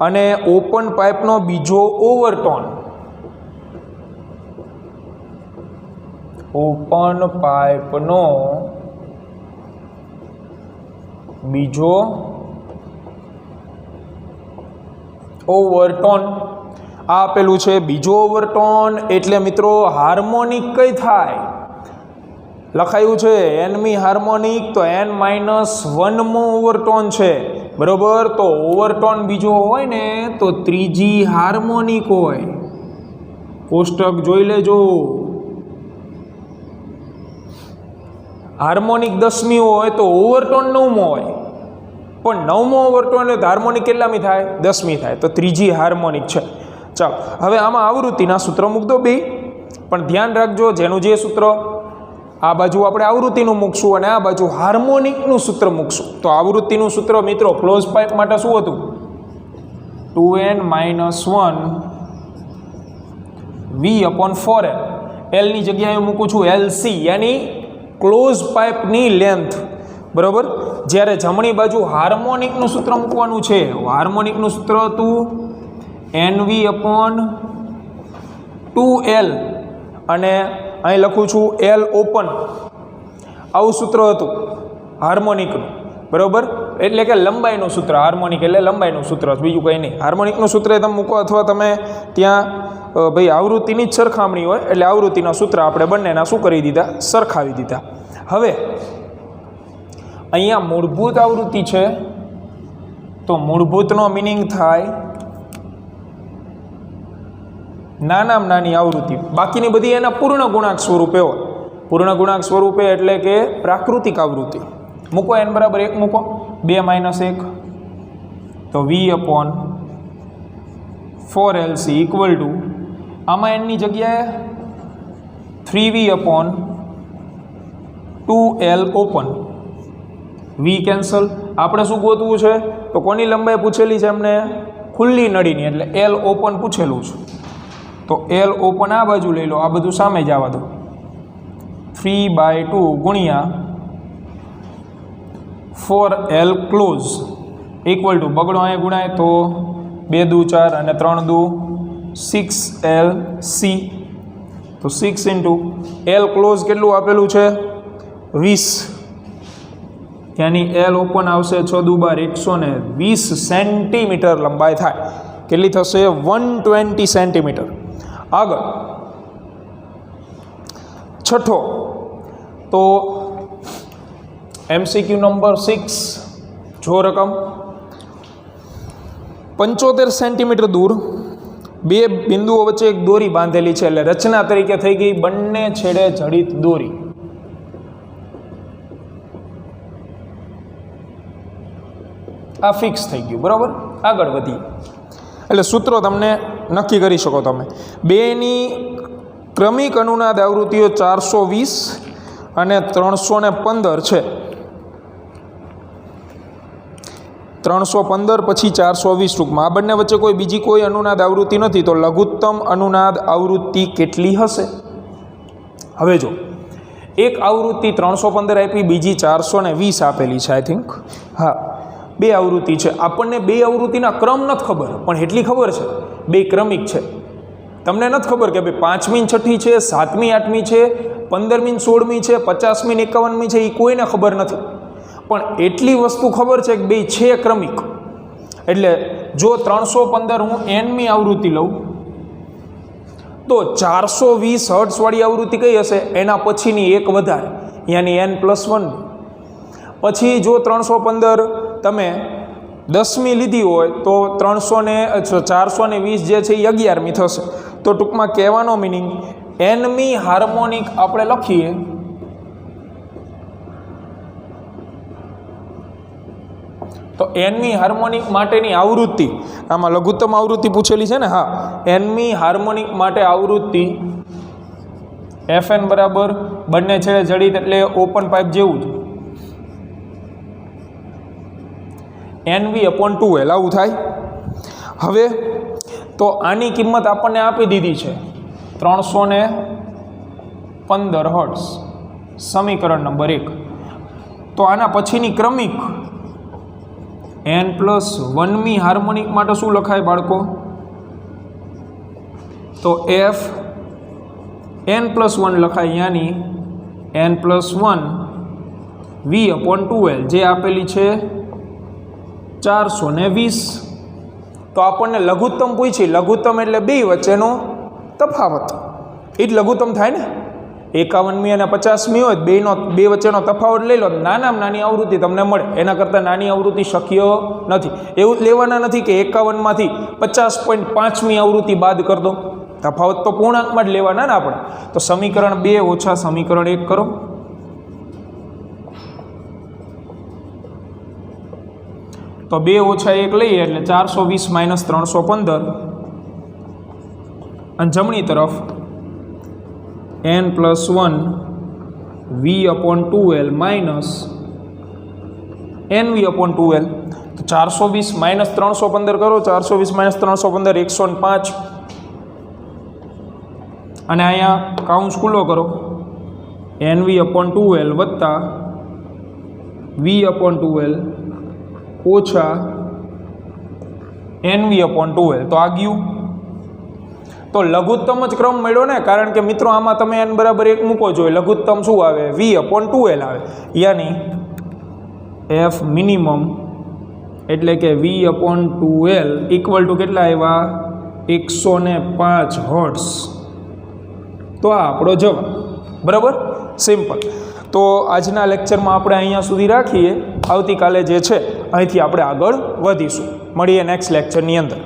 અને ઓપન પાઇપનો બીજો ઓવરટોન. ઓપન પાઇપનો બીજો ઓવરટોન આ આપેલું છે. બીજો ઓવરટોન એટલે મિત્રો હાર્મોનિક કઈ થાય? લખાયું છે nમી હાર્મોનિક, તો n-1મો ઓવરટોન છે, બરોબર. તો ઓવરટોન બીજો હોય ને તો ત્રીજી હાર્મોનિક હોય. કોષ્ટક જોઈ લેજો. હાર્મોનિક 10મી હોય તો ઓવરટોન 9મો હોય, પણ 9મો ઓવરટોન એટલે હાર્મોનિક કેટલામી થાય? 10મી થાય, તો ત્રીજી હાર્મોનિક છે. ચાલો હવે આમાં આવૃત્તિના સૂત્ર મૂક દો બે, પણ ધ્યાન રાખજો જેનું જે સૂત્ર આ બાજુ આપણે આવૃત્તિનું મૂકશું અને આ બાજુ હાર્મોનિકનું સૂત્ર મૂકશું. તો આવૃત્તિનું સૂત્ર મિત્રો ક્લોઝ પાઇપ માટે શું હતું? 2n-1 v/4l. એલની જગ્યાએ મૂકું છું LC, યાની ક્લોઝ પાઇપની લેન્થ, બરાબર. જ્યારે જમણી બાજુ હાર્મોનિકનું સૂત્ર મૂકવાનું છે. હાર્મોનિકનું સૂત્ર હતું NV/2l અને અહીં લખું છું L ઓપન. આવું સૂત્ર હતું હાર્મોનિકનું, બરાબર. એટલે કે લંબાઈનું સૂત્ર. હાર્મોનિક એટલે લંબાઈનું સૂત્ર, બીજું કંઈ નહીં. હાર્મોનિકનું સૂત્ર તમે મૂકો અથવા તમે ત્યાં ભાઈ આવૃત્તિની જ સરખામણી હોય એટલે આવૃત્તિના સૂત્ર આપણે બંનેના શું કરી દીધા? સરખાવી દીધા. હવે અહીંયા મૂળભૂત આવૃત્તિ છે, તો મૂળભૂતનો મિનિંગ થાય નાનામાં નાની આવૃત્તિ. બાકીની બધી એના પૂર્ણ ગુણાંક સ્વરૂપે હોય. પૂર્ણ ગુણાંક સ્વરૂપે એટલે કે પ્રાકૃતિક આવૃત્તિ. મૂકો n બરાબર 1 મૂકો, 2 - 1 તો v/4lc ઇક્વલ ટુ આમાં એનની જગ્યાએ 3v/2l ઓપન. વી કેન્સલ. આપણે શું ગોતવું છે? તો કોની લંબાઈ પૂછેલી છે એમને? ખુલ્લી નળીની, એટલે એલ ઓપન પૂછેલું છે. તો એલ ઓપન આ બાજુ લઈ લો, આ બધું સામે જ આવવા દો. 3/2 ગુણ્યા 4l ક્લોઝ ઇક્વલ ટુ બગડો અહીંયા ગુણાય તો 2 દુ 4 અને 3 દુ 6lc. તો 6 ઇન્ટુ એલ ક્લોઝ કેટલું આપેલું છે? 20. ત્યાંની એલ ઓપન આવશે 6 દુ 12 120 સેન્ટીમીટર લંબાઈ થાય. કેટલી થશે? 120 સેન્ટીમીટર. આગળ છઠ્ઠો, તો MCQ નંબર 6 જો રકમ 75 સેન્ટીમીટર દૂર બે બિંદુઓ વચ્ચે એક દોરી બાંધેલી છે, એટલે રચના તરીકે થઈ ગઈ બંને છેડે જડિત દોરી. આ ફિક્સ થઈ ગયું, બરાબર. આગળ વધીએ એટલે સૂત્રો તમને નક્કી કરી શકો તમે. બેની ક્રમિક અનુનાદ આવૃત્તિઓ 420 અને 315 છે. 315 પછી 420 ટૂંકમાં. આ બંને વચ્ચે કોઈ બીજી કોઈ અનુનાદ આવૃત્તિ નથી, તો લઘુત્તમ અનુનાદ આવૃત્તિ કેટલી હશે? હવે જો એક આવૃત્તિ 315 આપી, બીજી 420 આપેલી છે. આઈ થિંક હા, બે આવૃત્તિ છે. આપણને બે આવૃત્તિના ક્રમ નથી ખબર, પણ એટલી ખબર છે બે ક્રમિક છે. તમને નથી ખબર કે ભાઈ 5મી 6ઠી છે, 7મી 8મી છે, 15મી 16મી છે, 50મી 51મી છે, એ કોઈને ખબર નથી. પણ એટલી વસ્તુ ખબર છે કે બે છે ક્રમિક. એટલે જો 315 હું nમી આવૃત્તિ લઉં તો 420 હર્ટ્ઝવાળી આવૃત્તિ કઈ હશે? એના પછીની એક વધારે, યાની n+1. પછી જો 315 તમે 10મી લીધી હોય તો 420 જે છે એ 11મી થશે. તો ટૂંકમાં કહેવાનો મિનિંગ nમી હાર્મોનિક આપણે લખીએ તો nમી હાર્મોનિક માટેની આવૃત્તિ, આમાં લઘુત્તમ આવૃત્તિ પૂછેલી છે ને, હા, nમી હાર્મોનિક માટે આવૃત્તિ fn બરાબર બંને છેડે જડિત એટલે ઓપન પાઇપ જેવું જ NV/2L આવું થાય. હવે તો આની કિંમત આપણને આપી દીધી છે 315 હર્ટ્ઝ, સમીકરણ નંબર 1. તો આના પછીની ક્રમિક n+1મી હાર્મોનિક માટે શું લખાય બાળકો? તો f n+1 લખાય, યાની n+1 V/2L જે આપેલી છે 420. તો આપણને લઘુત્તમ પૂછી, લઘુત્તમ એટલે બે વચ્ચેનો તફાવત, એ જ લઘુત્તમ થાય ને. 51મી અને 50મી હોય બે વચ્ચેનો તફાવત લઈ લો, નાનામાં નાની આવૃત્તિ તમને મળે. એના કરતાં નાની આવૃત્તિ શક્ય નથી. એવું જ લેવાના નથી કે 51માંથી 50.5મી આવૃત્તિ બાદ કરી દો, તફાવત તો પૂર્ણાંકમાં જ લેવાના ને આપણે. તો સમીકરણ 2 ઓછા સમીકરણ 1 કરો. તો 2 ઓછા 1 લઈએ એટલે 420 - 315, અને જમણી તરફ n+1 V/2L માઇનસ NV/2L. તો 420 - 315 કરો, 420 - 315 105, અને અહીંયા કાઉન્સ ખુલ્લો કરો, NV/2L વત્તા V/2L ઓછા NV/2L. તો આ ગયું. તો લઘુત્તમ જ ક્રમ મળ્યો ને, કારણ કે મિત્રો આમાં તમે n બરાબર 1 મૂકો છો, લઘુત્તમ શું આવે? V/2L આવે, યાની f મિનિમમ એટલે કે V/2L ઇક્વલ ટુ કેટલા આવ્યા? 105 હર્ટ્ઝ. તો આ આપણો જવાબ. બરાબર, સિમ્પલ. તો આજના લેક્ચરમાં આપણે અહીંયા સુધી રાખીએ. આવતીકાલે જે છે અહીંથી આપણે આગળ વધીશું. મળીએ નેક્સ્ટ લેક્ચરની અંદર.